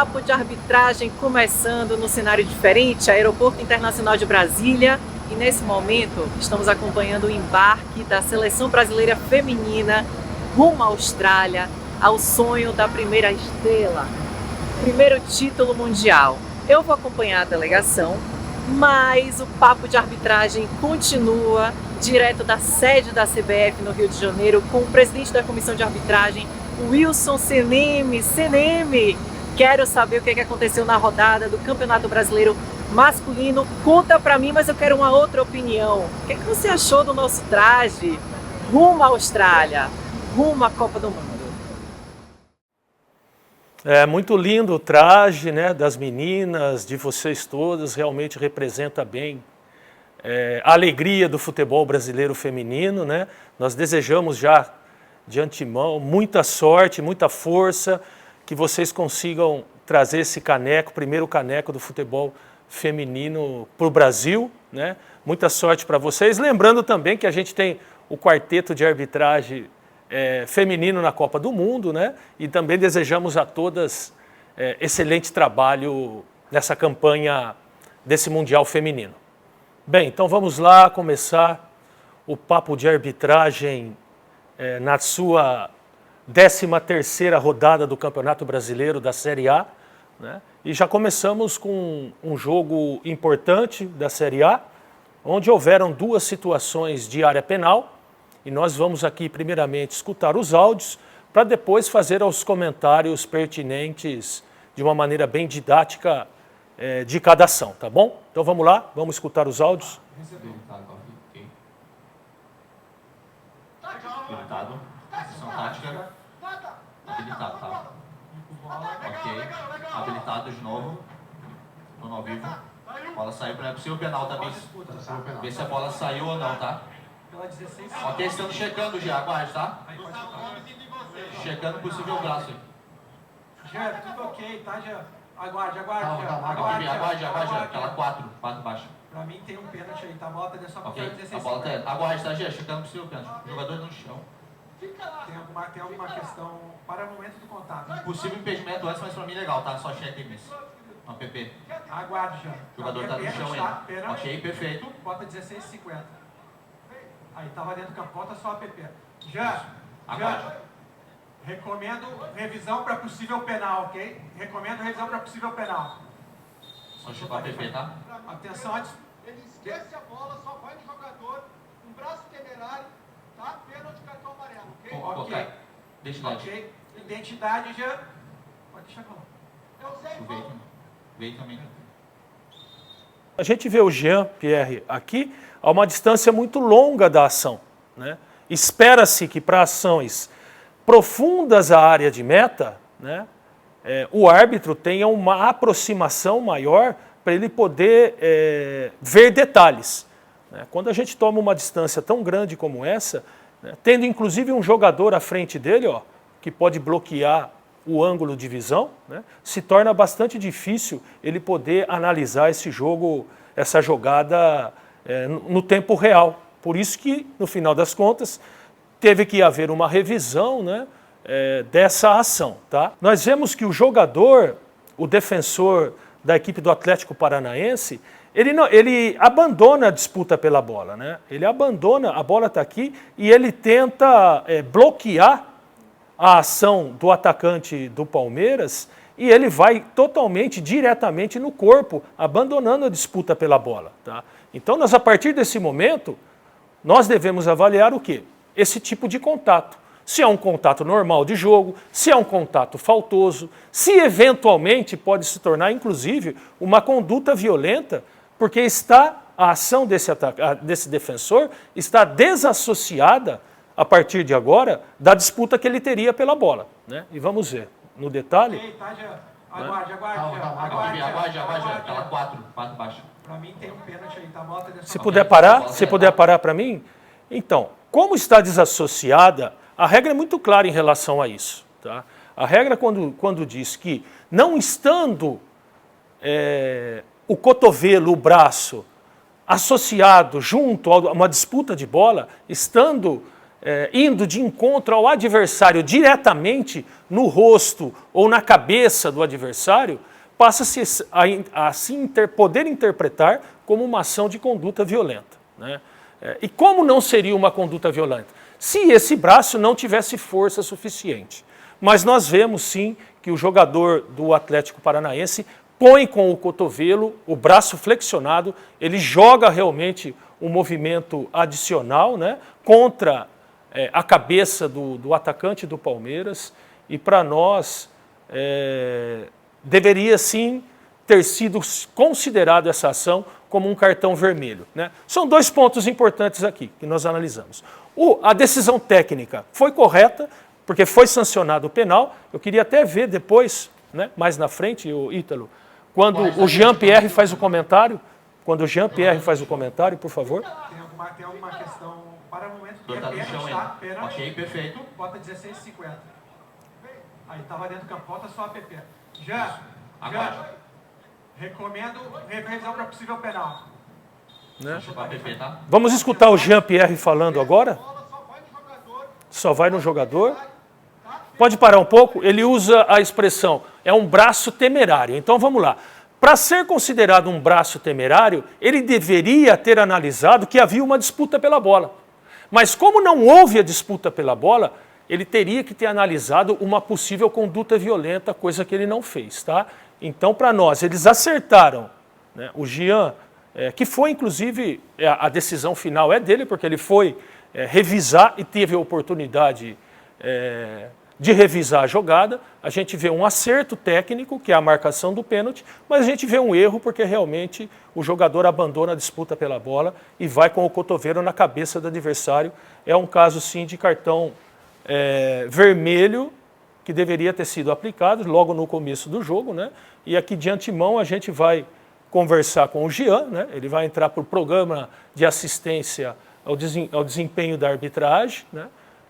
Papo de Arbitragem começando no cenário diferente, Aeroporto Internacional de Brasília. E nesse momento estamos acompanhando o embarque da Seleção Brasileira Feminina rumo à Austrália, ao sonho da primeira estrela, primeiro título mundial. Eu vou acompanhar a delegação, mas o Papo de Arbitragem continua direto da sede da CBF no Rio de Janeiro com o presidente da Comissão de Arbitragem, Wilson Seneme. Seneme, quero saber o que aconteceu na rodada do Campeonato Brasileiro Masculino. Conta pra mim, mas eu quero uma outra opinião. O que você achou do nosso traje rumo à Austrália, rumo à Copa do Mundo? É muito lindo o traje, né, das meninas, de vocês todas, realmente representa bem a alegria do futebol brasileiro feminino, né? Nós desejamos já de antemão muita sorte, muita força, que vocês consigam trazer esse caneco, primeiro caneco do futebol feminino para o Brasil, né? Muita sorte para vocês. Lembrando também que a gente tem o quarteto de arbitragem feminino na Copa do Mundo, né? E também desejamos a todas excelente trabalho nessa campanha desse Mundial Feminino. Bem, então vamos lá começar o Papo de Arbitragem na sua 13ª rodada do Campeonato Brasileiro da Série A, né? E já começamos com um jogo importante da Série A, onde houveram duas situações de área penal, e nós vamos aqui primeiramente escutar os áudios, para depois fazer os comentários pertinentes de uma maneira bem didática de cada ação, tá bom? Então vamos lá, vamos escutar os áudios. Habilitado. Ação tática. Habilitado, tá? Ok. Habilitado de novo. Tô no ao vivo. A bola saiu para possível penal também. Ver se a bola saiu ou não, tá? Ok, estamos checando já, aguarde, tá? Checando possível braço aí. Já, tudo ok, tá, já? Aguarde, Aguarde, aquela 4 baixo. Pra mim tem um pênalti aí, tá? A bola tá só pra Ok, 16 a bola tá... Aguarde, tá, já? Checando possível pênalti. O jogador no chão. Tem alguma questão para o momento do contato? Possível impedimento antes, mas pra mim legal, tá? Só cheque aí mesmo. Uma PP. Aguarde já. O jogador tá no chão ainda. Ok, perfeito. Bota 16,50. Aí, tá valendo o campo, bota só a PP. Já. Recomendo revisão para possível penal, ok? Recomendo revisão para possível penal. Só chutar a PP, tá? Atenção antes. Ele esquece a bola, só vai no jogador, um braço temerário, tá? Pênalti, cartão amarelo, ok? Ok. Identidade. Ok. Identidade já. Pode deixar falar. Eu sei, Veio também. A gente vê o Jean-Pierre aqui a uma distância muito longa da ação, né? Espera-se que para ações profundas à área de meta, né, o árbitro tenha uma aproximação maior para ele poder ver detalhes, né? Quando a gente toma uma distância tão grande como essa, né, tendo inclusive um jogador à frente dele, ó, que pode bloquear o ângulo de visão, né, se torna bastante difícil ele poder analisar esse jogo, essa jogada no tempo real. Por isso que, no final das contas, teve que haver uma revisão, né, dessa ação, tá? Nós vemos que o jogador, o defensor da equipe do Atlético Paranaense, ele abandona a disputa pela bola, né? Ele abandona, a bola está aqui, e ele tenta bloquear a ação do atacante do Palmeiras, e ele vai totalmente, diretamente no corpo, abandonando a disputa pela bola, tá? Então, nós, a partir desse momento, nós devemos avaliar o quê? Esse tipo de contato. Se é um contato normal de jogo, se é um contato faltoso, se eventualmente pode se tornar, inclusive, uma conduta violenta, porque a ação desse defensor está desassociada, a partir de agora, da disputa que ele teria pela bola, né? E vamos ver, no detalhe... Ok, tá, já. Aguarde, aquela 4 baixo. Pra mim tem um pênalti aí, tá? Bota dessa Se puder parar para mim. Então, como está desassociada, a regra é muito clara em relação a isso, tá? A regra quando diz que, não estando o cotovelo, o braço, associado junto a uma disputa de bola, estando indo de encontro ao adversário diretamente no rosto ou na cabeça do adversário, passa-se a poder interpretar como uma ação de conduta violenta, né? E como não seria uma conduta violenta? Se esse braço não tivesse força suficiente. Mas nós vemos sim que o jogador do Atlético Paranaense põe com o cotovelo, o braço flexionado, ele joga realmente um movimento adicional, né, contra a cabeça do atacante do Palmeiras, e para nós deveria sim ter sido considerado essa ação como um cartão vermelho, né? São dois pontos importantes aqui que nós analisamos. A decisão técnica foi correta, porque foi sancionado o penal. Eu queria até ver depois, né, mais na frente, o Ítalo, quando o Jean-Pierre faz o comentário. Quando o Jean-Pierre faz o comentário, por favor. Tem alguma questão para o momento que é Tá no chão pênalti, ainda. tá? Pênalti. Ok, perfeito. Bota 16,50. Aí estava dentro do campo, bota só a PP. Já, recomendo revisão para possível penal. Né? Deixa eu pra PP, tá? Vamos escutar o Jean-Pierre falando agora? Bola só vai no jogador. Só vai no jogador. Pode parar um pouco? Ele usa a expressão, é um braço temerário. Então vamos lá. Para ser considerado um braço temerário, ele deveria ter analisado que havia uma disputa pela bola. Mas como não houve a disputa pela bola, ele teria que ter analisado uma possível conduta violenta, coisa que ele não fez, tá? Então, para nós, eles acertaram, né? O Jean, que foi inclusive, a decisão final é dele, porque ele foi revisar e teve a oportunidade de revisar a jogada. A gente vê um acerto técnico, que é a marcação do pênalti, mas a gente vê um erro porque realmente o jogador abandona a disputa pela bola e vai com o cotovelo na cabeça do adversário. É um caso sim de cartão vermelho que deveria ter sido aplicado logo no começo do jogo, né? E aqui de antemão a gente vai conversar com o Jean, né? Ele vai entrar para o programa de assistência ao desempenho da arbitragem, né?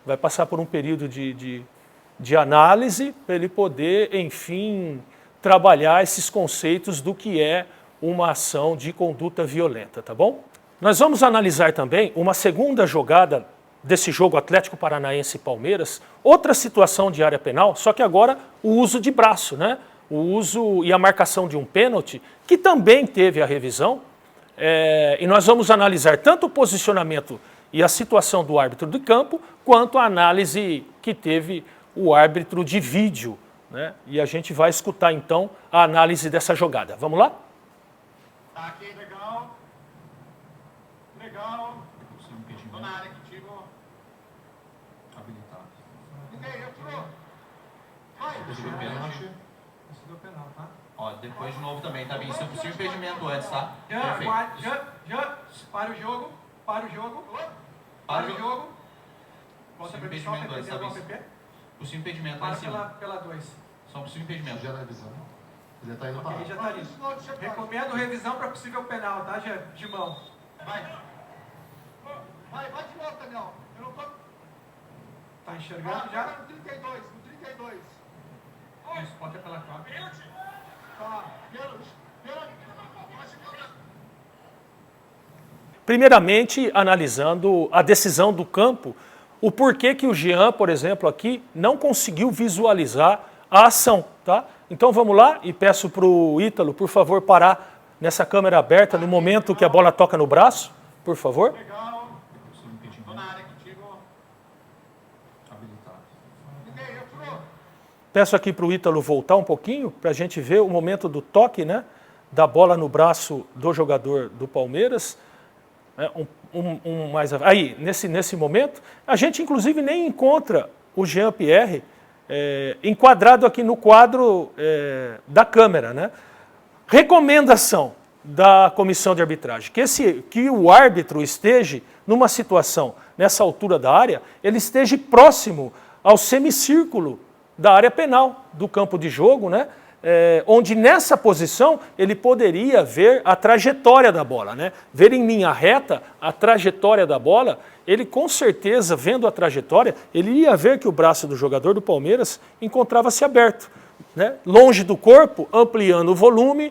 Vai passar por um período de análise para ele poder, enfim, trabalhar esses conceitos do que é uma ação de conduta violenta, tá bom? Nós vamos analisar também uma segunda jogada desse jogo Atlético Paranaense e Palmeiras, outra situação de área penal, só que agora o uso de braço, né? O uso e a marcação de um pênalti, que também teve a revisão, e nós vamos analisar tanto o posicionamento e a situação do árbitro de campo, quanto a análise que teve o árbitro de vídeo, né? E a gente vai escutar então a análise dessa jogada. Vamos lá? Tá aqui, legal. Legal. Tô na área contigo. Habilitado. Ninguém entrou. Vai. Possível pênalti. Possível penal, tá? Ó, depois de novo também, tá bem? Isso é possível impedimento antes, tá? Já, Perfeito. para o jogo. Para o jogo. Para o jogo. Volta para mim, só Impedimento antes, tá bem? PP. Possível impedimento lá em Para cima. pela 2. Só possível impedimento. Já na visão. Ele já tá indo Ok, para já está ali. Recomendo revisão para possível penal, tá, de mão. Vai de novo, Daniel. Eu não tô... Tá enxergando já? No 32, no 32. Isso, bota pela 4. Tá, pênalti. Primeiramente, analisando a decisão do campo, o porquê que o Jean, por exemplo, aqui, não conseguiu visualizar a ação, tá? Então vamos lá e peço para o Ítalo, por favor, parar nessa câmera aberta no momento que a bola toca no braço, por favor. Legal. Possível Tô impedimento. na área contigo. Habilitado. Ninguém entrou. Peço aqui para o Ítalo voltar um pouquinho, para a gente ver o momento do toque, né, da bola no braço do jogador do Palmeiras. Aí, nesse momento, a gente inclusive nem encontra o Jean-Pierre enquadrado aqui no quadro da câmera, né? Recomendação da comissão de arbitragem, que o árbitro esteja numa situação, nessa altura da área, ele esteja próximo ao semicírculo da área penal do campo de jogo, né? Onde nessa posição ele poderia ver a trajetória da bola, né? Ver em linha reta a trajetória da bola, ele com certeza, vendo a trajetória, ele ia ver que o braço do jogador do Palmeiras encontrava-se aberto, né? Longe do corpo, ampliando o volume,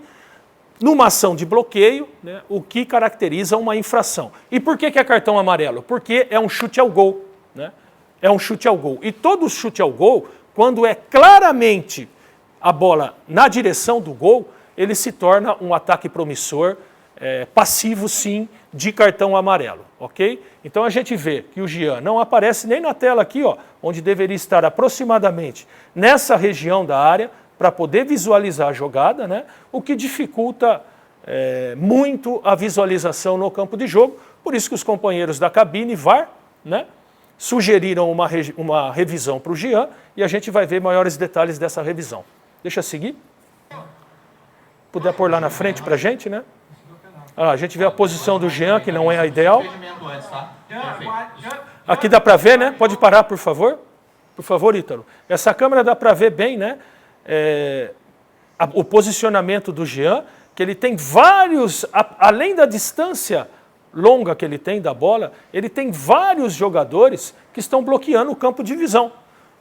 numa ação de bloqueio, né? O que caracteriza uma infração. E por que é cartão amarelo? Porque é um chute ao gol, né, é um chute ao gol. E todo chute ao gol, quando é claramente a bola na direção do gol, ele se torna um ataque promissor, passivo sim, de cartão amarelo, ok? Então a gente vê que o Jean não aparece nem na tela aqui, ó, onde deveria estar aproximadamente nessa região da área, para poder visualizar a jogada, né? O que dificulta muito a visualização no campo de jogo. Por isso que os companheiros da cabine VAR, né, sugeriram uma revisão para o Jean e a gente vai ver maiores detalhes dessa revisão. Deixa eu seguir. Puder pôr lá na frente para a gente, né? A gente vê a posição do Jean, que não é a ideal. Impedimento antes, tá? Perfeito. Aqui dá para ver, né? Pode parar, por favor. Por favor, Ítalo. Essa câmera dá para ver bem, né? O posicionamento do Jean, que ele tem vários, além da distância longa que ele tem da bola, ele tem vários jogadores que estão bloqueando o campo de visão,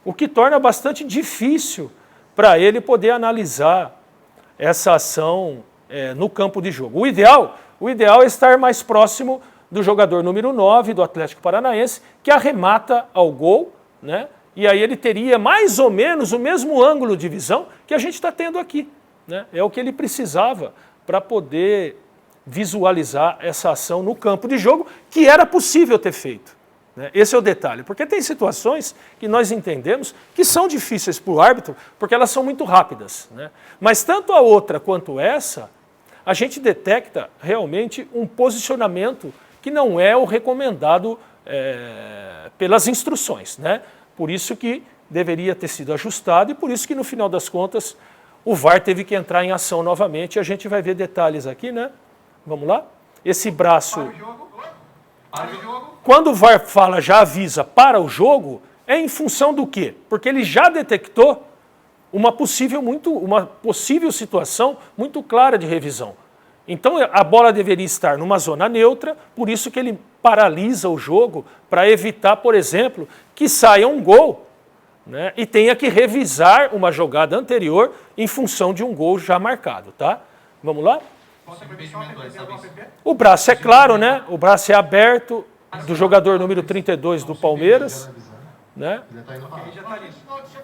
o que torna bastante difícil para ele poder analisar essa ação no campo de jogo. O ideal é estar mais próximo do jogador número 9 do Atlético Paranaense, que arremata ao gol, né? E aí ele teria mais ou menos o mesmo ângulo de visão que a gente está tendo aqui, né? É o que ele precisava para poder visualizar essa ação no campo de jogo, que era possível ter feito, né? Esse é o detalhe, porque tem situações que nós entendemos que são difíceis para o árbitro, porque elas são muito rápidas, né? Mas tanto a outra quanto essa, a gente detecta realmente um posicionamento que não é o recomendado pelas instruções, né? Por isso que deveria ter sido ajustado e por isso que no final das contas o VAR teve que entrar em ação novamente e a gente vai ver detalhes aqui, né? Vamos lá? Esse braço... Para o jogo. Quando o VAR fala, já avisa para o jogo, é em função do quê? Porque ele já detectou uma possível situação muito clara de revisão. Então a bola deveria estar numa zona neutra, por isso que ele paralisa o jogo para evitar, por exemplo, que saia um gol, né, e tenha que revisar uma jogada anterior em função de um gol já marcado, tá? Vamos lá? Impedimento antes, tá bem? O braço é claro, né? O braço é aberto do jogador número 32 do Palmeiras, né? Ele tá indo para Já tá ali.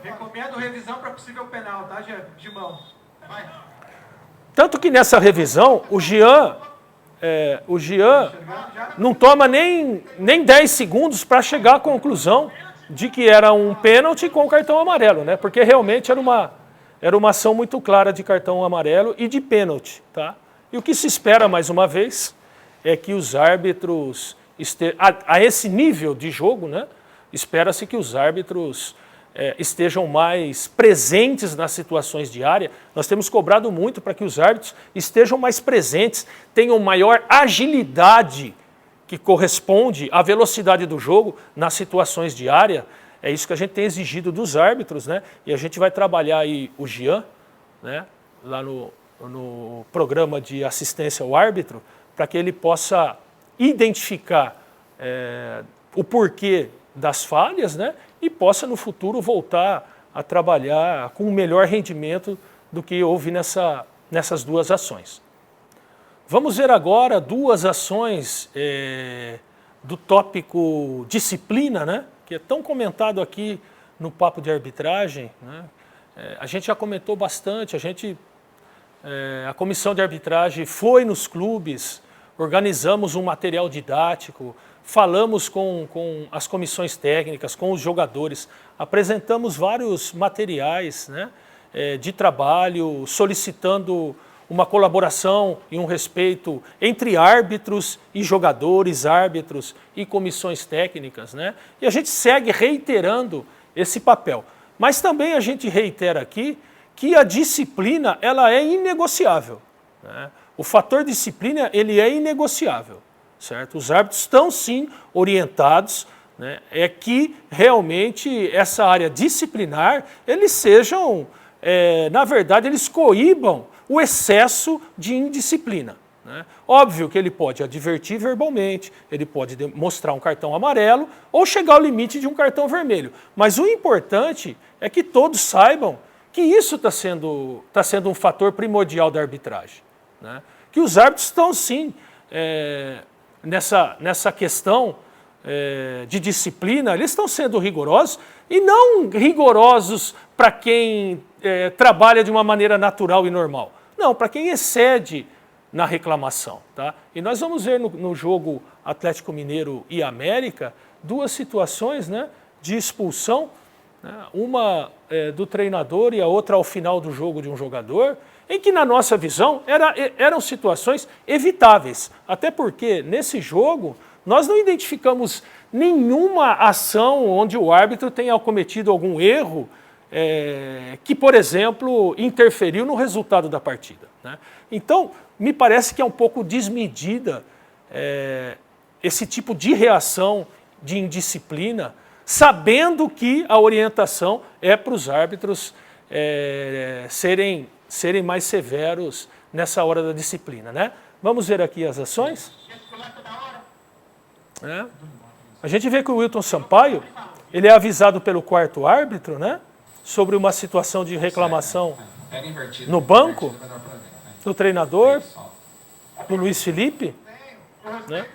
Recomendo revisão para possível penal, tá, Gimão? Vai. Tanto que nessa revisão, o Jean não toma nem 10 segundos para chegar à conclusão de que era um pênalti com cartão amarelo, né? Porque realmente era uma ação muito clara de cartão amarelo e de pênalti, tá? E o que se espera, mais uma vez, é que os árbitros, a esse nível de jogo, né? Espera-se que os árbitros estejam mais presentes nas situações de área. Nós temos cobrado muito para que os árbitros estejam mais presentes, tenham maior agilidade que corresponde à velocidade do jogo nas situações de área. É isso que a gente tem exigido dos árbitros, né? E a gente vai trabalhar aí o Jean, né? Lá no programa de assistência ao árbitro, para que ele possa identificar o porquê das falhas, né? E possa no futuro voltar a trabalhar com um melhor rendimento do que houve nessas duas ações. Vamos ver agora duas ações do tópico disciplina, né? Que é tão comentado aqui no Papo de Arbitragem, né? A gente já comentou bastante, a comissão de arbitragem foi nos clubes, organizamos um material didático, falamos com as comissões técnicas, com os jogadores, apresentamos vários materiais, né, de trabalho, solicitando uma colaboração e um respeito entre árbitros e jogadores, árbitros e comissões técnicas, né? E a gente segue reiterando esse papel. Mas também a gente reitera aqui que a disciplina ela é inegociável, né? O fator disciplina ele é inegociável, certo? Os árbitros estão sim orientados, né, é que realmente essa área disciplinar eles sejam, na verdade, eles coíbam o excesso de indisciplina, né? Óbvio que ele pode advertir verbalmente, ele pode mostrar um cartão amarelo ou chegar ao limite de um cartão vermelho, mas o importante é que todos saibam que isso está sendo um fator primordial da arbitragem, né? Que os árbitros estão sim nessa questão de disciplina, eles estão sendo rigorosos, e não rigorosos para quem trabalha de uma maneira natural e normal. Não, para quem excede na reclamação. Tá? E nós vamos ver no jogo Atlético Mineiro e América duas situações, né, de expulsão, né, uma do treinador e a outra ao final do jogo de um jogador, em que na nossa visão eram situações evitáveis. Até porque nesse jogo nós não identificamos nenhuma ação onde o árbitro tenha cometido algum erro que, por exemplo, interferiu no resultado da partida. Né? Então, me parece que é um pouco desmedida esse tipo de reação de indisciplina, sabendo que a orientação é para os árbitros serem mais severos nessa hora da disciplina. Né? Vamos ver aqui as ações. A gente vê que o Wilton Sampaio, ele é avisado pelo quarto árbitro, né, sobre uma situação de reclamação no banco, do treinador, do Luiz Felipe. Né?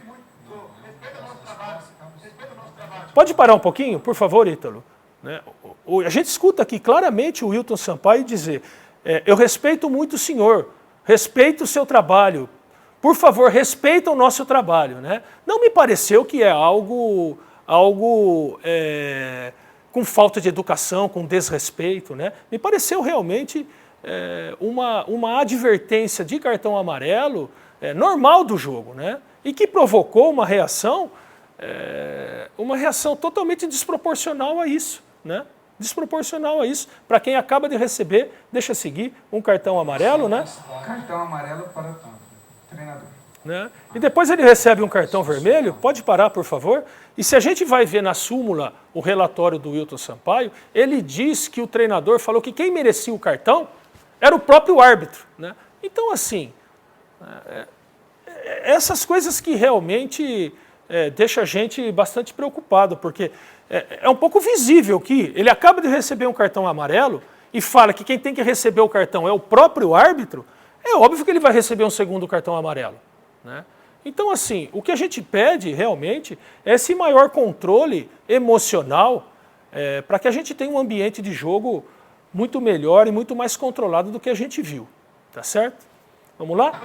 Pode parar um pouquinho, por favor, Ítalo? Né? A gente escuta aqui claramente o Wilton Sampaio dizer: eu respeito muito o senhor, respeito o seu trabalho, por favor, respeita o nosso trabalho. Né? Não me pareceu que é algo com falta de educação, com desrespeito. Né? Me pareceu realmente uma advertência de cartão amarelo normal do jogo, né? E que provocou uma reação totalmente desproporcional a isso. Né? Desproporcional a isso. Para quem acaba de receber, deixa seguir, um cartão amarelo, né? Cartão amarelo para o treinador. Né? E depois ele recebe um cartão vermelho. Pode parar, por favor? E se a gente vai ver na súmula o relatório do Wilton Sampaio, ele diz que o treinador falou que quem merecia o cartão era o próprio árbitro. Né? Então, assim, essas coisas que realmente deixam a gente bastante preocupado, porque é um pouco visível que ele acaba de receber um cartão amarelo e fala que quem tem que receber o cartão é o próprio árbitro. É óbvio que ele vai receber um segundo cartão amarelo. Né? Então, assim, o que a gente pede realmente é esse maior controle emocional para que a gente tenha um ambiente de jogo muito melhor e muito mais controlado do que a gente viu. Tá certo? Vamos lá?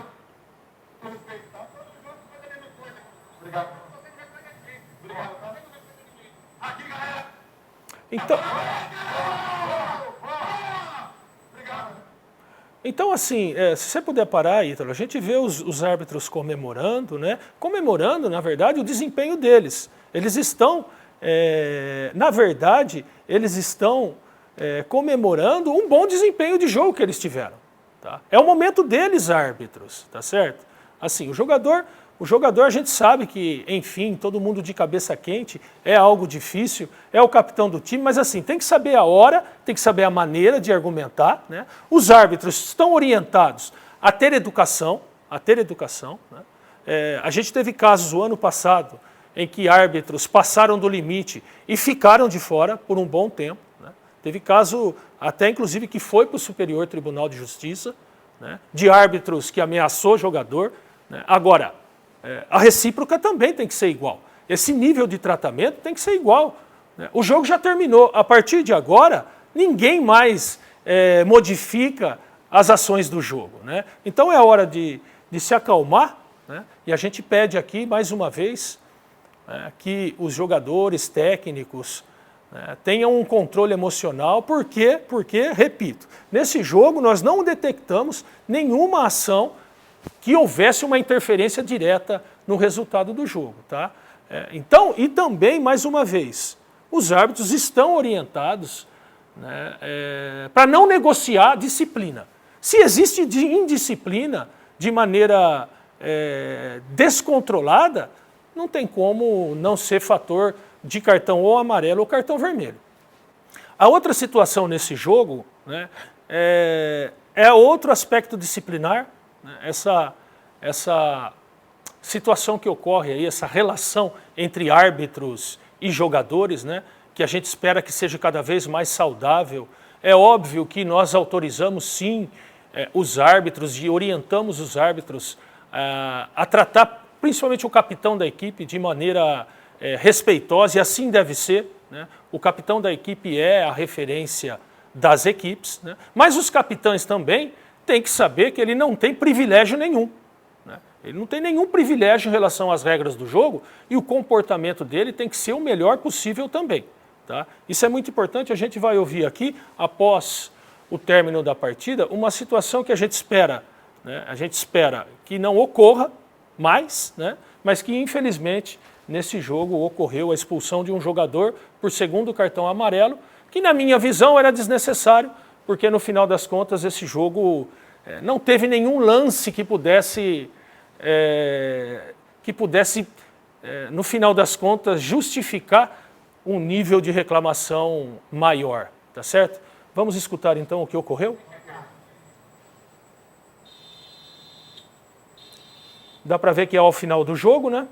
Então assim, se você puder parar, Ítalo, a gente vê os árbitros comemorando, né? Comemorando, na verdade, o desempenho deles. Eles estão, na verdade, comemorando um bom desempenho de jogo que eles tiveram. Tá? É o momento deles, árbitros, tá certo? Assim, o jogador a gente sabe que, enfim, todo mundo de cabeça quente, é algo difícil, é o capitão do time, mas assim, tem que saber a hora, tem que saber a maneira de argumentar. Né? Os árbitros estão orientados a ter educação. Né? A gente teve casos o ano passado em que árbitros passaram do limite e ficaram de fora por um bom tempo. Né? Teve caso até, inclusive, que foi para o Superior Tribunal de Justiça, né? De árbitros que ameaçou jogador. Né? Agora, a recíproca também tem que ser igual. Esse nível de tratamento tem que ser igual. Né? O jogo já terminou. A partir de agora, ninguém mais modifica as ações do jogo. Né? Então é hora de se acalmar. Né? E a gente pede aqui, mais uma vez, que os jogadores técnicos tenham um controle emocional. Por quê? Porque, repito, nesse jogo nós não detectamos nenhuma ação que houvesse uma interferência direta no resultado do jogo. Tá? Então, e também, mais uma vez, os árbitros estão orientados, né, para não negociar disciplina. Se existe indisciplina de maneira descontrolada, não tem como não ser fator de cartão ou amarelo ou cartão vermelho. A outra situação nesse jogo, né, é outro aspecto disciplinar. Essa situação que ocorre aí, essa relação entre árbitros e jogadores, né, que a gente espera que seja cada vez mais saudável. É óbvio que nós autorizamos sim os árbitros e orientamos os árbitros a tratar principalmente o capitão da equipe de maneira respeitosa, e assim deve ser, né? O capitão da equipe é a referência das equipes, né? Mas os capitães também têm que saber que ele não tem privilégio nenhum, né? Ele não tem nenhum privilégio em relação às regras do jogo, e o comportamento dele tem que ser o melhor possível também, tá? Isso é muito importante. A gente vai ouvir aqui, após o término da partida, uma situação que a gente espera, né? A gente espera que não ocorra mais, né? Mas que infelizmente nesse jogo ocorreu a expulsão de um jogador por segundo cartão amarelo, que na minha visão era desnecessário, porque no final das contas esse jogo não teve nenhum lance que pudesse, no final das contas, justificar um nível de reclamação maior, tá certo? Vamos escutar então o que ocorreu? Dá para ver que é ao final do jogo, né?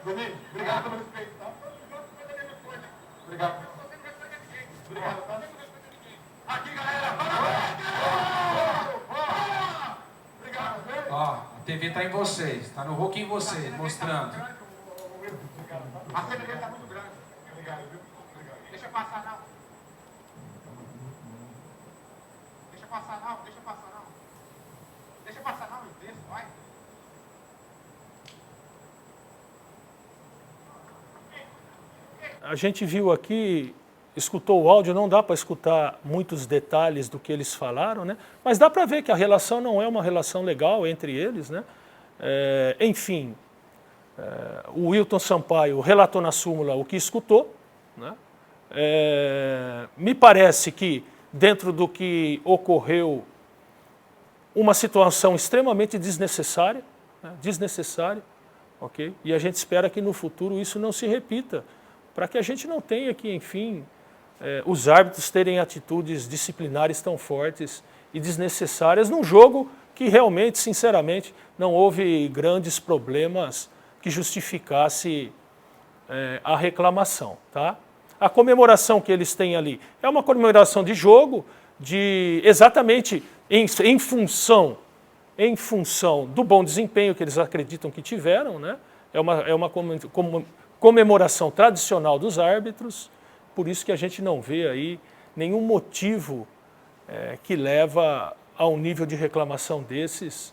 Obrigado pelo respeito, tá? Obrigado. Obrigado, tá? Aqui, galera! Obrigado. Ó, a TV tá em vocês, tá no Hulk em vocês, mostrando. A cena dele tá muito grande. Obrigado, viu? Obrigado. Deixa passar, não. Deixa passar, não. Deixa passar, não. Deixa passar, não. Isso, vai. A gente viu aqui, escutou o áudio, não dá para escutar muitos detalhes do que eles falaram, né? Mas dá para ver que a relação não é uma relação legal entre eles, né? Enfim, o Wilton Sampaio relatou na súmula o que escutou, né? Me parece que dentro do que ocorreu uma situação extremamente desnecessária, né? Desnecessária, ok? E a gente espera que no futuro isso não se repita, para que a gente não tenha que, enfim, os árbitros terem atitudes disciplinares tão fortes e desnecessárias num jogo que realmente, sinceramente, não houve grandes problemas que justificasse a reclamação, tá? A comemoração que eles têm ali é uma comemoração de jogo, exatamente em função do bom desempenho que eles acreditam que tiveram, né? É uma comemoração tradicional dos árbitros, por isso que a gente não vê aí nenhum motivo que leva a um nível de reclamação desses,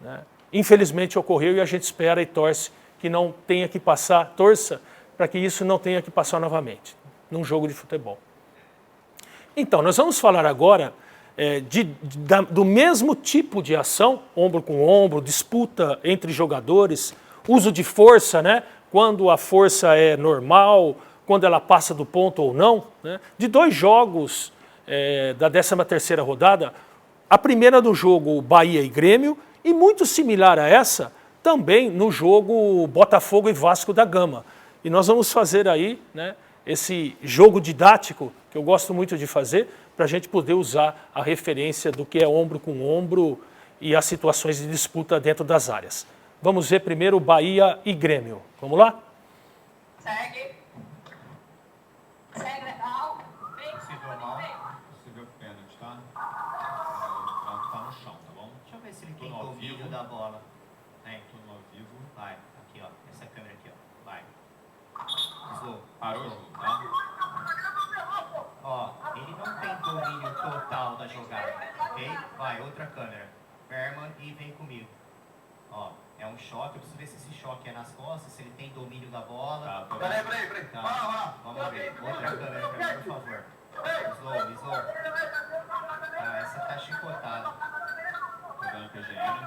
né? Infelizmente ocorreu e a gente espera e torce que não tenha que passar, torça para que isso não tenha que passar novamente num jogo de futebol. Então, nós vamos falar agora do mesmo tipo de ação, ombro com ombro, disputa entre jogadores, uso de força, né? Quando a força é normal, quando ela passa do ponto ou não, né? De dois jogos da 13ª rodada, a primeira do jogo Bahia e Grêmio, e muito similar a essa, também no jogo Botafogo e Vasco da Gama. E nós vamos fazer aí, né, esse jogo didático, que eu gosto muito de fazer, para a gente poder usar a referência do que é ombro com ombro e as situações de disputa dentro das áreas. Vamos ver primeiro Bahia e Grêmio. Vamos lá? Segue. Segue, legal. Possível pênalti, tá? Tá no chão, tá bom? Deixa eu ver se ele tem domínio da bola. Tem. Tudo ao vivo. Vai, aqui ó, essa câmera aqui ó, vai. Slow. Parou o jogo, tá? Ó, ele não tem domínio total da jogada, ok? Vai, outra câmera. Berman e vem comigo. Ó, é um choque, eu preciso ver se esse choque é nas costas, se ele tem domínio da bola. Tá, Peraí. Tá. Vamos ver, outra câmera pra mim, por favor. Slow. Ah, essa tá chicotada. Tô dando PGM.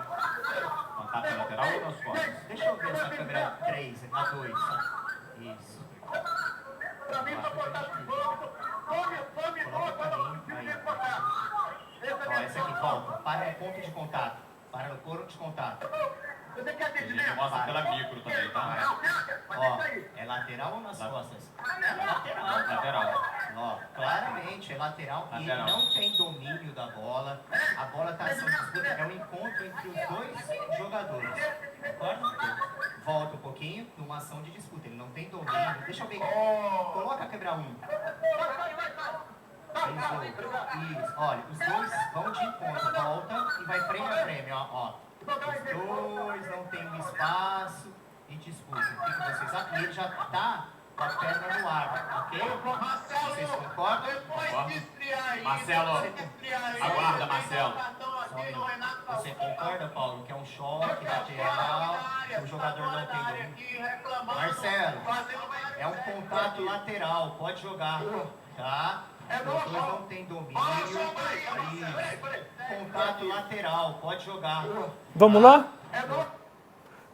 Contato na lateral ou nas costas? Deixa eu ver essa câmera 3, a 2. Isso. Pra mim, só botar de volta. Some, Coloca pra mim, aí. Ó, essa aqui, volta. Para no ponto de contato. Para no ponto de contato. Você quer PGM atendimento? mostra pela micro também, tá? Ó, é lateral ou nas costas? É lateral. Lateral. Ó, claramente é lateral e ele Lateral. não tem domínio da bola. A bola tá sendo disputa, é um encontro entre os dois jogadores. Concorda? volta um pouquinho, numa ação de disputa. Ele não tem domínio. Deixa eu ver. Coloca a câmera 1. Isso, olha, os dois vão de encontro, volta e vai frame a frame, ó. Os dois não tem um espaço e disputa. O que vocês acham? E ele já tá com a perna no ar, ok? Vocês concordam? Marcelo, aguarda, Marcelo. Você concorda, Paulo, que é um choque lateral, o jogador não tem domínio? Marcelo, é um contato lateral, pode jogar, tá? Os dois não tem domínio. Contato lateral, pode jogar. Vamos lá?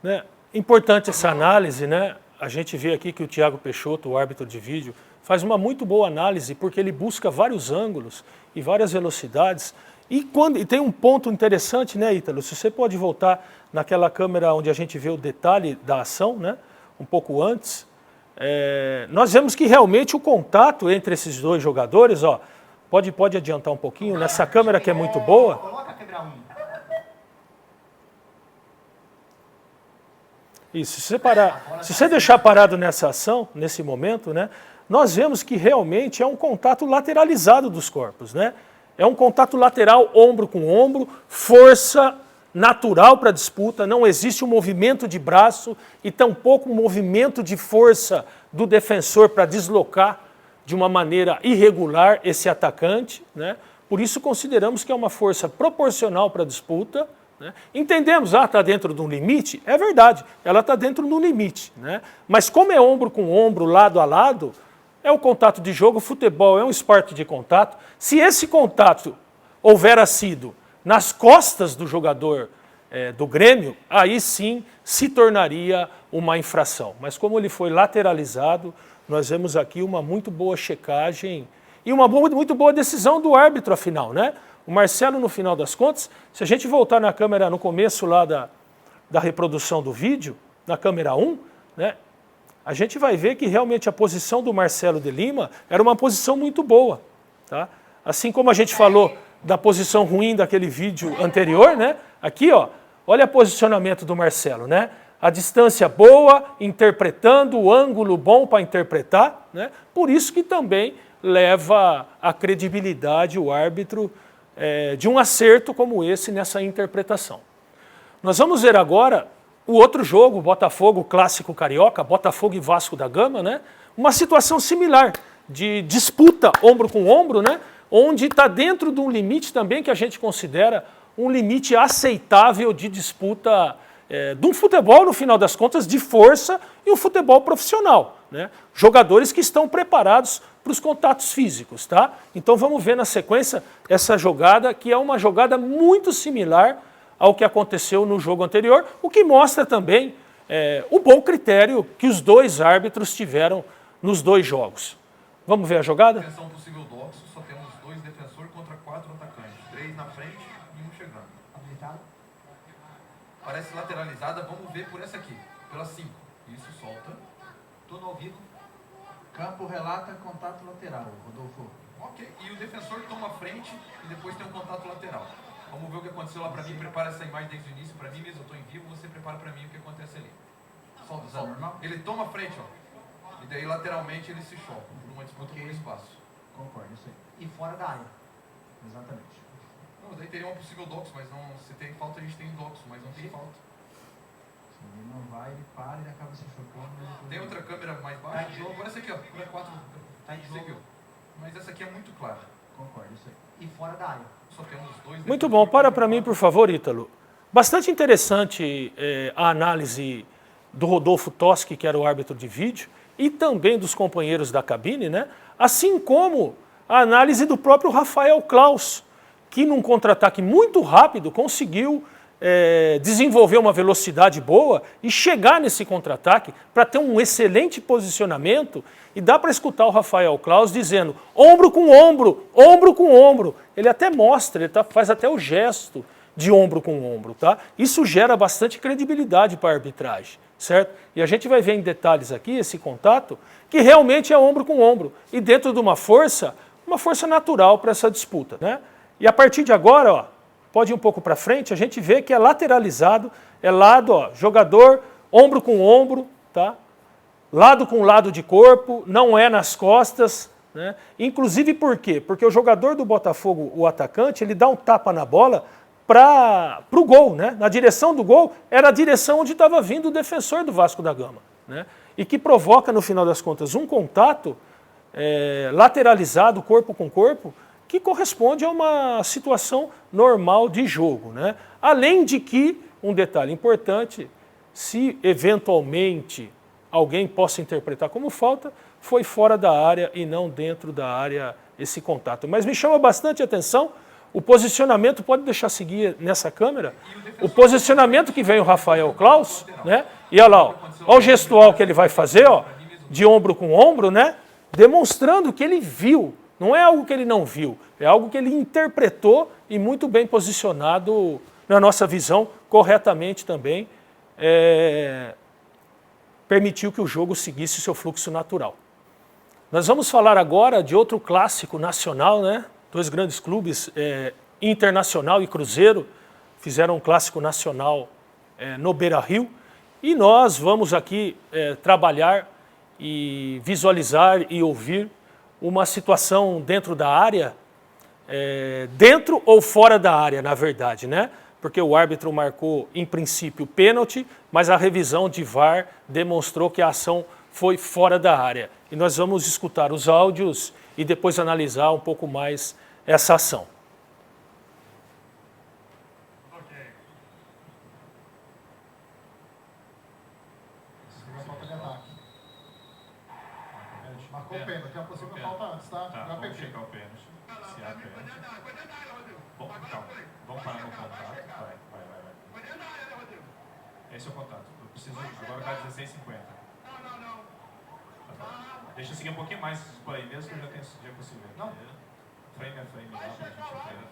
Né? Importante essa análise, né? A gente vê aqui que o Thiago Peixoto, o árbitro de vídeo, faz uma muito boa análise porque ele busca vários ângulos e várias velocidades. E tem um ponto interessante, né, Ítalo? Se você pode voltar naquela câmera onde a gente vê o detalhe da ação, né? Um pouco antes. Nós vemos que realmente o contato entre esses dois jogadores, ó, pode adiantar um pouquinho, nessa câmera que é muito boa. Coloca a câmera 1. Isso, se você deixar parado nessa ação, nesse momento, né, nós vemos que realmente é um contato lateralizado dos corpos, né? É um contato lateral, ombro com ombro, força natural para a disputa, não existe um movimento de braço e tampouco um movimento de força do defensor para deslocar de uma maneira irregular esse atacante, né? Por isso consideramos que é uma força proporcional para a disputa, né? Entendemos, está dentro de um limite? É verdade, ela está dentro de um limite, né? Mas como é ombro com ombro, lado a lado, é o contato de jogo, o futebol é um esporte de contato. Se esse contato houvera sido nas costas do jogador do Grêmio, aí sim se tornaria uma infração. Mas como ele foi lateralizado, nós vemos aqui uma muito boa checagem e uma muito boa decisão do árbitro, afinal, né? O Marcelo, no final das contas, se a gente voltar na câmera no começo lá da reprodução do vídeo, na câmera 1, né, a gente vai ver que realmente a posição do Marcelo de Lima era uma posição muito boa, tá? Assim como a gente falou da posição ruim daquele vídeo anterior, né? Aqui, ó, olha o posicionamento do Marcelo, né? A distância boa, interpretando, o ângulo bom para interpretar, né? Por isso que também leva a credibilidade o árbitro de um acerto como esse nessa interpretação. Nós vamos ver agora o outro jogo, Botafogo Clássico Carioca, Botafogo e Vasco da Gama, né? Uma situação similar de disputa ombro com ombro, né? Onde está dentro de um limite também que a gente considera um limite aceitável de disputa de um futebol, no final das contas, de força e um futebol profissional, né? Jogadores que estão preparados para os contatos físicos, tá? Então vamos ver na sequência essa jogada, que é uma jogada muito similar ao que aconteceu no jogo anterior, o que mostra também o bom critério que os dois árbitros tiveram nos dois jogos. Vamos ver a jogada? Atenção possível doxo, só temos 2 defensores contra 4 atacantes. 3 na frente e 1 chegando. Habilitado? Parece lateralizada, vamos ver por essa aqui, pela 5. Isso, solta. Tudo ao vivo. Campo relata contato lateral, Rodolfo. Ok, e o defensor toma a frente e depois tem um contato lateral. Vamos ver o que aconteceu lá pra mim, prepara essa imagem desde o início pra mim mesmo, eu tô em vivo, você prepara pra mim o que acontece ali. Solta, solta. Ele toma a frente, ó. E daí lateralmente ele se choca, por uma disputa por espaço. Concordo, isso aí. E fora da área. Exatamente. Não, daí teria uma possível doxo, mas não, se tem falta a gente tem doxo, mas não tem falta. Se ele não vai, ele para e acaba se chocando. Tem outra câmera mais baixa? Tá em jogo. Agora essa aqui, ó, por 4. Tá em jogo. Seguiu. Mas essa aqui é muito clara. Concordo, isso aí. E fora da área. Só temos 2. Muito bom, para mim, por favor, Ítalo. Bastante interessante a análise do Rodolfo Toschi, que era o árbitro de vídeo, e também dos companheiros da cabine, né? Assim como a análise do próprio Rafael Klaus, que num contra-ataque muito rápido conseguiu desenvolver uma velocidade boa e chegar nesse contra-ataque para ter um excelente posicionamento. E dá para escutar o Rafael Klaus dizendo ombro com ombro, ombro com ombro. Ele até mostra, ele faz até o gesto de ombro com ombro, tá? Isso gera bastante credibilidade para a arbitragem, certo? E a gente vai ver em detalhes aqui esse contato, que realmente é ombro com ombro, e dentro de uma força natural para essa disputa, né? E a partir de agora, ó, pode ir um pouco para frente, a gente vê que é lateralizado, é lado, ó, jogador ombro com ombro, tá? Lado com lado de corpo, não é nas costas, né? Inclusive por quê? Porque o jogador do Botafogo, o atacante, ele dá um tapa na bola para o gol, né? Na direção do gol, era a direção onde estava vindo o defensor do Vasco da Gama, né? E que provoca, no final das contas, um contato lateralizado, corpo com corpo, que corresponde a uma situação normal de jogo, né? Além de que, um detalhe importante, se eventualmente alguém possa interpretar como falta, foi fora da área e não dentro da área esse contato. Mas me chama bastante atenção o posicionamento, pode deixar seguir nessa câmera, o posicionamento que vem o Rafael Claus, né? E olha lá, olha o gestual que ele vai fazer, ó, de ombro com ombro, né? Demonstrando que ele viu, não é algo que ele não viu, é algo que ele interpretou e muito bem posicionado na nossa visão, corretamente também, permitiu que o jogo seguisse seu fluxo natural. Nós vamos falar agora de outro clássico nacional, né? Dois grandes clubes, Internacional e Cruzeiro, fizeram um clássico nacional no Beira-Rio, e nós vamos aqui trabalhar e visualizar e ouvir uma situação dentro da área, dentro ou fora da área, na verdade, né? Porque o árbitro marcou, em princípio, pênalti, mas a revisão de VAR demonstrou que a ação foi fora da área. E nós vamos escutar os áudios e depois analisar um pouco mais essa ação. Marcou o pênalti, é uma possível falta antes, tá? Vamos checar o pênalti. Se há pênalti. Bom, calma. Vamos parar no contato. Vai. Esse é o contato. Eu preciso. Agora tá 16,50. Deixa eu seguir um pouquinho mais por aí mesmo, que eu já consigo ver. Não. Frame a frame lá pra gente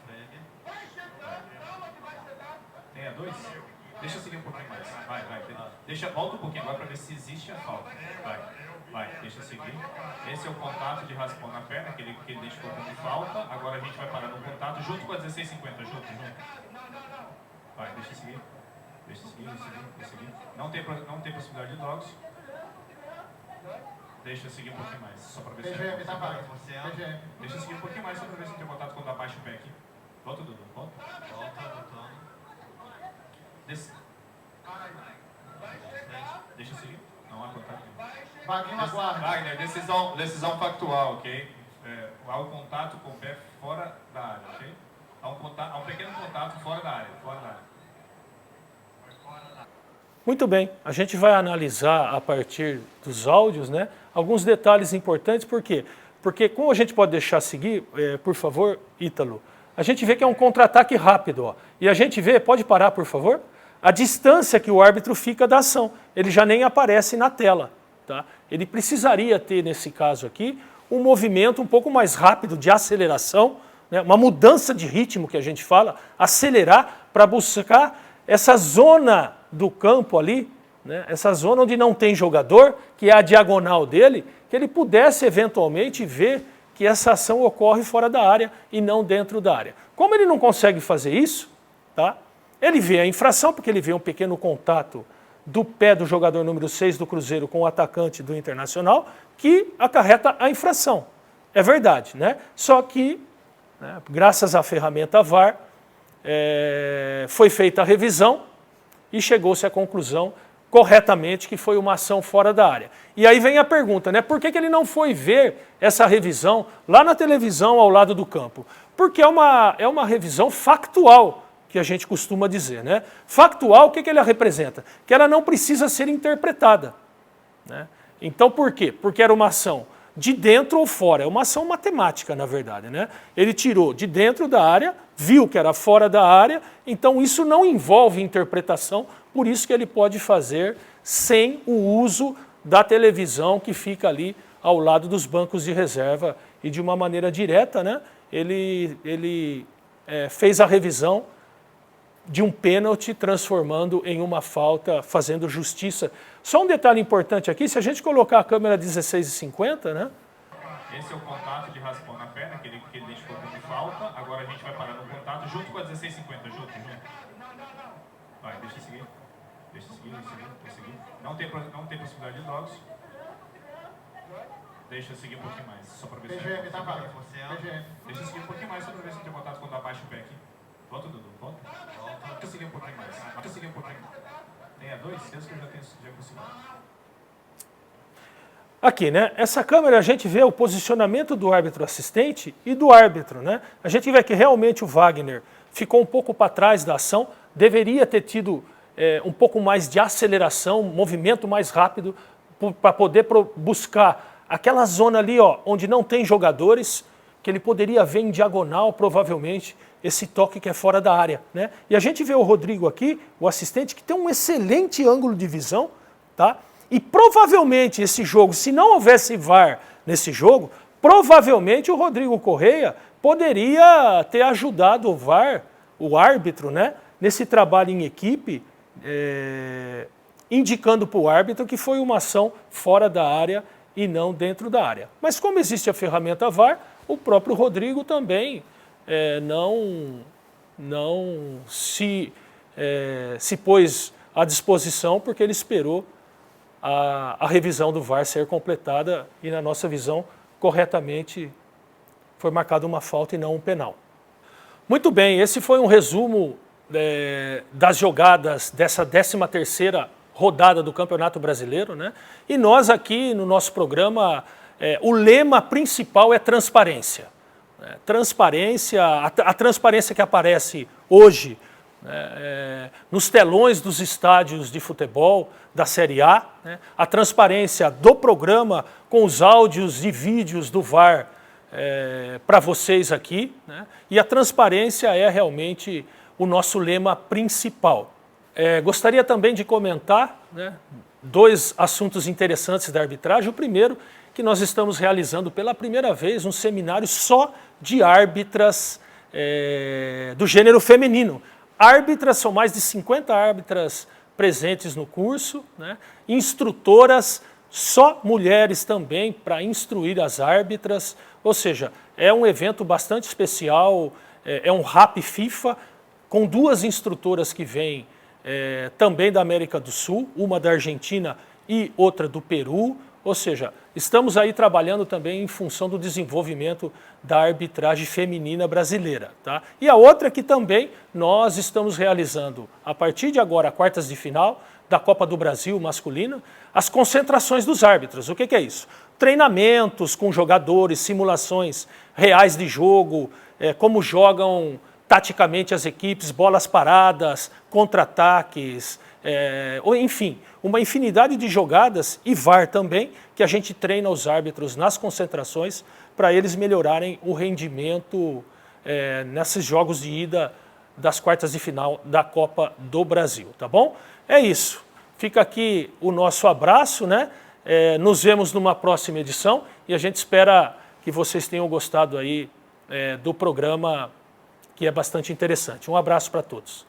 frame. Tem a 2? Deixa eu seguir um pouquinho mais. Vai. Volta um pouquinho agora pra ver se existe a falta. Vai, deixa eu seguir. Esse é o contato de raspão na perna, que ele identificou como falta. Agora a gente vai parar no contato junto com a 16,50. Junto. Vai, deixa eu seguir. Não tem possibilidade de dogs. Deixa eu seguir um pouquinho mais, só pra ver se PGM, tá vaga. Deixa eu seguir um pouquinho mais, só pra ver se tem contato quando abaixa o pé aqui. Volta, Dudu, volta. Deixa eu seguir. Não há contato. Vaguinho aguarda. Wagner, decisão factual, ok? Há um contato com o pé fora da área, ok? Há um pequeno contato fora da área. Muito bem, a gente vai analisar a partir dos áudios, né, alguns detalhes importantes, por quê? Porque como a gente pode deixar seguir, por favor, Ítalo, a gente vê que é um contra-ataque rápido, ó, e a gente vê, pode parar por favor, a distância que o árbitro fica da ação, ele já nem aparece na tela, tá? Ele precisaria ter, nesse caso aqui, um movimento um pouco mais rápido de aceleração, né, uma mudança de ritmo que a gente fala, acelerar para buscar essa zona do campo ali, né, essa zona onde não tem jogador, que é a diagonal dele, que ele pudesse eventualmente ver que essa ação ocorre fora da área e não dentro da área. Como ele não consegue fazer isso, tá, ele vê a infração, porque ele vê um pequeno contato do pé do jogador número 6 do Cruzeiro com o atacante do Internacional, que acarreta a infração. É verdade, né? Só que, né, graças à ferramenta VAR, foi feita a revisão e chegou-se à conclusão corretamente que foi uma ação fora da área. E aí vem a pergunta, né? Por que ele não foi ver essa revisão lá na televisão ao lado do campo? Porque é uma revisão factual, que a gente costuma dizer, né? Factual, o que ela representa? Que ela não precisa ser interpretada, né? Então por quê? Porque era uma ação de dentro ou fora, é uma ação matemática, na verdade, né? Ele tirou de dentro da área, viu que era fora da área, então isso não envolve interpretação, por isso que ele pode fazer sem o uso da televisão que fica ali ao lado dos bancos de reserva e de uma maneira direta, né? Ele fez a revisão de um pênalti transformando em uma falta, fazendo justiça. Só um detalhe importante aqui, se a gente colocar a câmera 16,50, né? Esse é o contato de raspão na perna, que ele identificou como falta. Agora a gente vai parar no contato junto com a 16,50. Junto. Vai, deixa eu seguir. Deixa seguir. Não tem possibilidade de drogas. Deixa eu seguir um pouquinho mais, só pra ver se PGM, tá valendo. Deixa eu seguir um pouquinho mais, só pra ver se tem contato quando abaixa o pé aqui. Volta, Dudu, volta. Deixa eu seguir um pouquinho mais. Deixa eu seguir um pouquinho. Tem a 2? Certeza que eu já consegui. Aqui, né? Essa câmera a gente vê o posicionamento do árbitro assistente e do árbitro, né? A gente vê que realmente o Wagner ficou um pouco para trás da ação, deveria ter tido um pouco mais de aceleração, movimento mais rápido para poder buscar aquela zona ali, ó, onde não tem jogadores, que ele poderia ver em diagonal, provavelmente, esse toque que é fora da área, né? E a gente vê o Rodrigo aqui, o assistente, que tem um excelente ângulo de visão, tá? E provavelmente esse jogo, se não houvesse VAR nesse jogo, provavelmente o Rodrigo Correia poderia ter ajudado o VAR, o árbitro, né, nesse trabalho em equipe, indicando para o árbitro que foi uma ação fora da área e não dentro da área. Mas como existe a ferramenta VAR, o próprio Rodrigo também não se pôs à disposição, porque ele esperou a revisão do VAR ser completada e, na nossa visão, corretamente foi marcada uma falta e não um penal. Muito bem, esse foi um resumo das jogadas dessa 13ª rodada do Campeonato Brasileiro, né? E nós aqui no nosso programa, o lema principal é transparência. Transparência, a transparência que aparece hoje nos telões dos estádios de futebol da Série A, né? A transparência do programa com os áudios e vídeos do VAR para vocês aqui, né? E a transparência é realmente o nosso lema principal. Gostaria também de comentar, né, 2 assuntos interessantes da arbitragem. O primeiro, que nós estamos realizando pela primeira vez um seminário só de árbitras do gênero feminino. Árbitras, são mais de 50 árbitras presentes no curso, né? Instrutoras, só mulheres também para instruir as árbitras, ou seja, é um evento bastante especial, é um RAP FIFA, com 2 instrutoras que vêm também da América do Sul, uma da Argentina e outra do Peru, ou seja, estamos aí trabalhando também em função do desenvolvimento da arbitragem feminina brasileira, tá? E a outra que também nós estamos realizando, a partir de agora, quartas de final da Copa do Brasil masculina, as concentrações dos árbitros. O que é isso? Treinamentos com jogadores, simulações reais de jogo, como jogam taticamente as equipes, bolas paradas, contra-ataques, enfim, uma infinidade de jogadas e VAR também, que a gente treina os árbitros nas concentrações para eles melhorarem o rendimento nesses jogos de ida das quartas de final da Copa do Brasil, tá bom? É isso. Fica aqui o nosso abraço, né? Nos vemos numa próxima edição e a gente espera que vocês tenham gostado aí do programa, que é bastante interessante. Um abraço para todos.